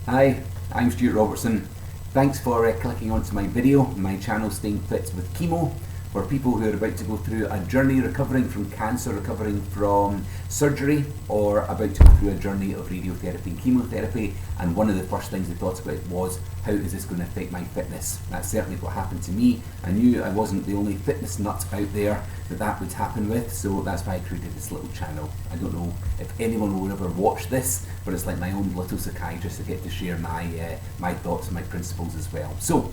Hi, I'm Stuart Robertson. Thanks for clicking onto my video, my channel Staying Fit With Chemo, for people who are about to go through a journey recovering from cancer, recovering from surgery, or about to go through a journey of radiotherapy and chemotherapy. And one of the first things they thought about was, how is this going to affect my fitness? That's certainly what happened to me. I knew I wasn't the only fitness nut out there that would happen with, so that's why I created this little channel. I don't know if anyone will ever watch this, but it's like my own little psychiatrist. I get to share my thoughts and my principles as well. So,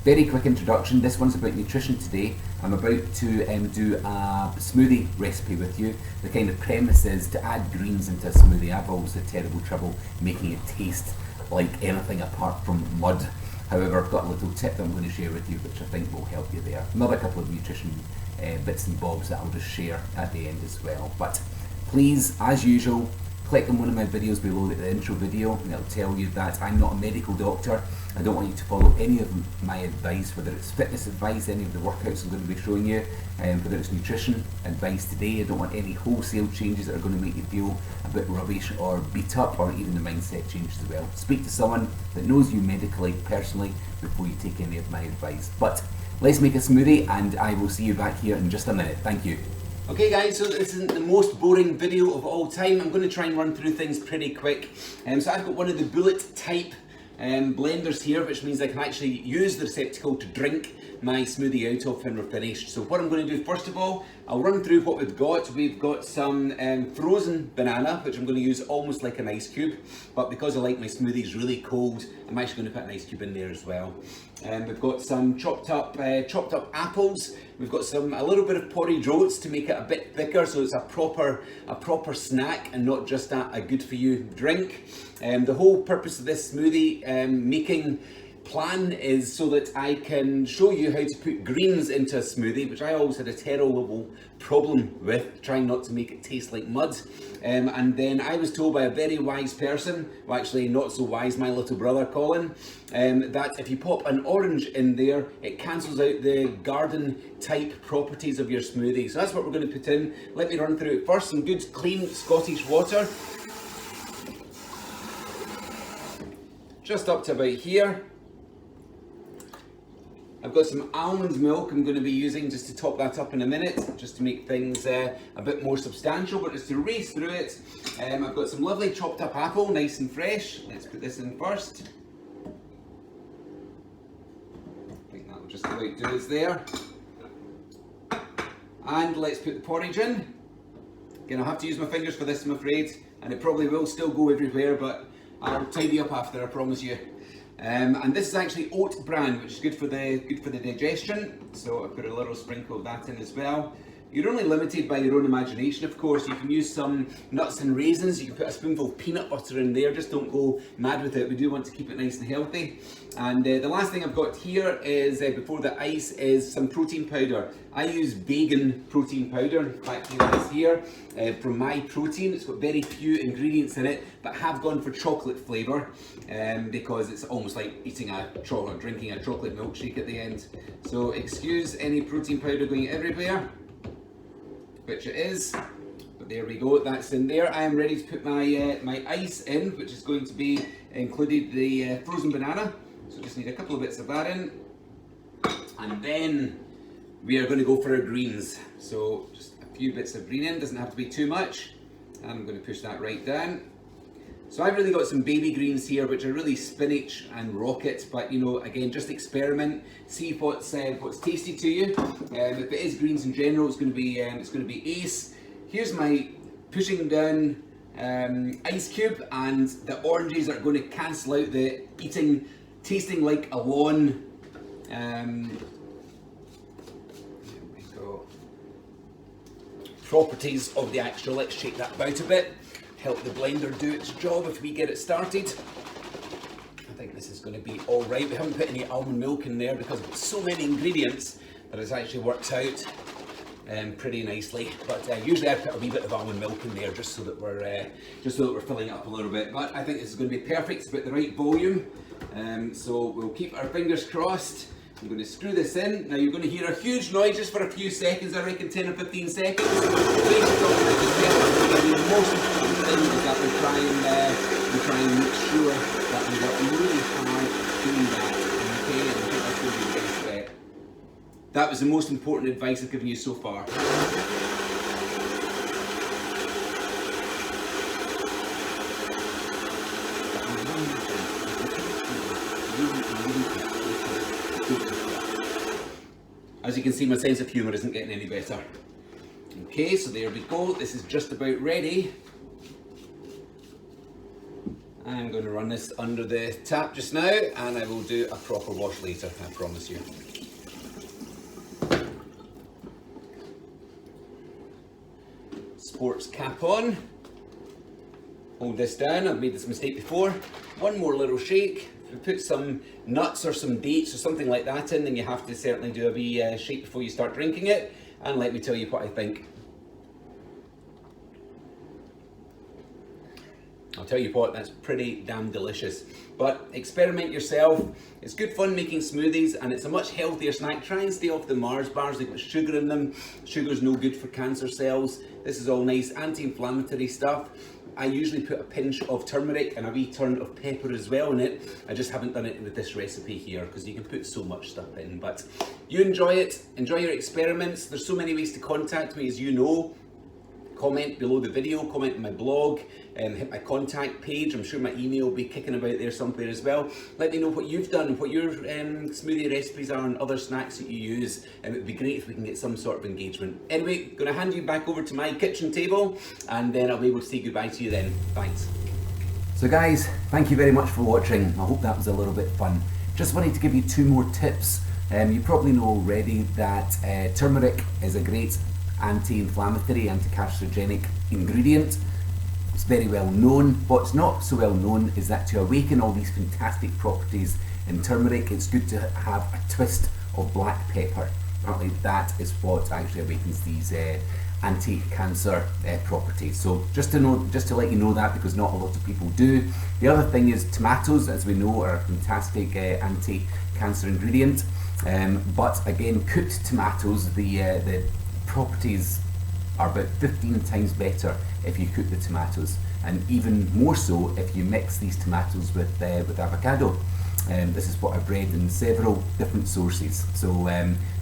very quick introduction. This one's about nutrition today. I'm about to do a smoothie recipe with you. The kind of premise is to add greens into a smoothie. I've always had terrible trouble making it taste like anything apart from mud. However, I've got a little tip that I'm going to share with you which I think will help you there. Another couple of nutrition bits and bobs that I'll just share at the end as well. But please, as usual, click on one of my videos below the intro video and it'll tell you that I'm not a medical doctor. I don't want you to follow any of my advice, whether it's fitness advice, any of the workouts I'm going to be showing you, whether it's nutrition advice today. I don't want any wholesale changes that are going to make you feel a bit rubbish or beat up, or even the mindset changes as well. Speak to someone that knows you medically, personally, before you take any of my advice. But let's make a smoothie and I will see you back here in just a minute. Thank you. Okay guys, so this isn't the most boring video of all time. I'm going to try and run through things pretty quick. So I've got one of the bullet type blenders here, which means I can actually use the receptacle to drink my smoothie out of when we're finished. So what I'm going to do first of all, I'll run through what we've got. We've got some frozen banana, which I'm going to use almost like an ice cube, but because I like my smoothies really cold, I'm actually going to put an ice cube in there as well. We've got some chopped up apples. We've got a little bit of porridge oats to make it a bit thicker, so it's a proper snack and not just a good for you drink. The whole purpose of this smoothie making plan is so that I can show you how to put greens into a smoothie, which I always had a terrible problem with, trying not to make it taste like mud. And then I was told by a very wise person, well actually not so wise, my little brother Colin, that if you pop an orange in there, it cancels out the garden type properties of your smoothie. So that's what we're going to put in. Let me run through it first. Some good clean Scottish water. Just up to about here. I've got some almond milk I'm going to be using just to top that up in a minute, just to make things a bit more substantial, but just to race through it. I've got some lovely chopped up apple, nice and fresh. Let's put this in first. I think that will just about do us there. And let's put the porridge in. Again, I'll have to use my fingers for this, I'm afraid, and it probably will still go everywhere, but I'll tidy up after, I promise you. And this is actually oat bran, which is good for the digestion. So I put a little sprinkle of that in as well. You're only limited by your own imagination, of course. You can use some nuts and raisins. You can put a spoonful of peanut butter in there. Just don't go mad with it. We do want to keep it nice and healthy. And the last thing I've got here is, before the ice, is some protein powder. I use vegan protein powder. In fact, here it is here from My Protein. It's got very few ingredients in it, but have gone for chocolate flavour because it's almost like eating drinking a chocolate milkshake at the end. So excuse any protein powder going everywhere, which it is, but there we go, that's in there. I am ready to put my my ice in, which is going to be included the frozen banana. So just need a couple of bits of that in, and then we are going to go for our greens. So just a few bits of green in, doesn't have to be too much. I'm going to push that right down. So I've really got some baby greens here, which are really spinach and rocket, but you know, again, just experiment, see what's tasty to you. If it is greens in general, it's going to be ace. Here's my pushing down ice cube, and the oranges are going to cancel out the tasting like a lawn. There we go. Properties of the actual. Let's shake that about a bit. Help the blender do its job if we get it started. I think this is going to be all right. We haven't put any almond milk in there because it's so many ingredients that it's actually worked out pretty nicely. But usually I put a wee bit of almond milk in there just so that we're filling it up a little bit. But I think this is going to be perfect. It's about the right volume. So we'll keep our fingers crossed. I'm going to screw this in. Now you're going to hear a huge noise just for a few seconds, I reckon 10 or 15 seconds. Most important thing is that we try and make sure that we got That was the most important advice I've given you so far. As you can see, my sense of humour isn't getting any better. Okay, so there we go. This is just about ready. I'm going to run this under the tap just now, and I will do a proper wash later, I promise you. Sports cap on. Hold this down. I've made this mistake before. One more little shake. If you put some nuts or some dates or something like that in, then you have to certainly do a wee shake before you start drinking it. And let me tell you what I think. I'll tell you what, that's pretty damn delicious. But experiment yourself. It's good fun making smoothies, and it's a much healthier snack. Try and stay off the Mars bars. They've got sugar in them. Sugar's no good for cancer cells. This is all nice anti-inflammatory stuff. I usually put a pinch of turmeric and a wee turn of pepper as well in it. I just haven't done it with this recipe here because you can put so much stuff in. But you enjoy it, enjoy your experiments. There's so many ways to contact me, as you know. Comment below the video, comment on my blog, hit my contact page. I'm sure my email will be kicking about there somewhere as well. Let me know what you've done, what your smoothie recipes are and other snacks that you use. It would be great if we can get some sort of engagement. Anyway, going to hand you back over to my kitchen table, and then I'll be able to say goodbye to you then. Thanks. So guys, thank you very much for watching. I hope that was a little bit fun. Just wanted to give you 2 more tips. You probably know already that turmeric is a great anti-inflammatory, anti-carcinogenic ingredient. It's very well known. What's not so well known is that to awaken all these fantastic properties in turmeric, it's good to have a twist of black pepper. Apparently that is what actually awakens these anti-cancer properties. So just to let you know that, because not a lot of people do. The other thing is tomatoes, as we know, are a fantastic anti-cancer ingredient. But again, cooked tomatoes, the properties are about 15 times better if you cook the tomatoes, and even more so if you mix these tomatoes with avocado. This is what I've read in several different sources. So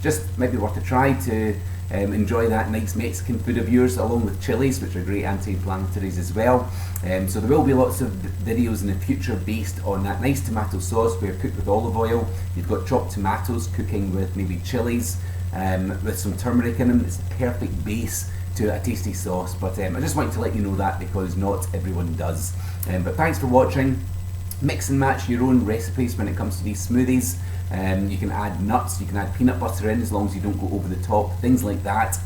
just maybe worth a try to enjoy that nice Mexican food of yours, along with chilies, which are great anti-inflammatories as well. So there will be lots of videos in the future based on that nice tomato sauce where cooked with olive oil. You've got chopped tomatoes cooking with maybe chilies, with some turmeric in them. It's a perfect base to a tasty sauce, but I just wanted to let you know that because not everyone does. But thanks for watching. Mix and match your own recipes when it comes to these smoothies. You can add nuts, you can add peanut butter in as long as you don't go over the top, things like that.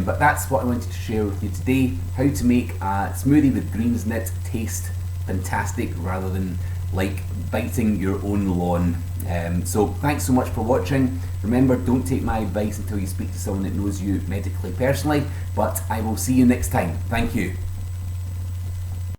But that's what I wanted to share with you today, how to make a smoothie with greens in it taste fantastic rather than like biting your own lawn. So thanks so much for watching. Remember, don't take my advice until you speak to someone that knows you medically personally, but I will see you next time. Thank you.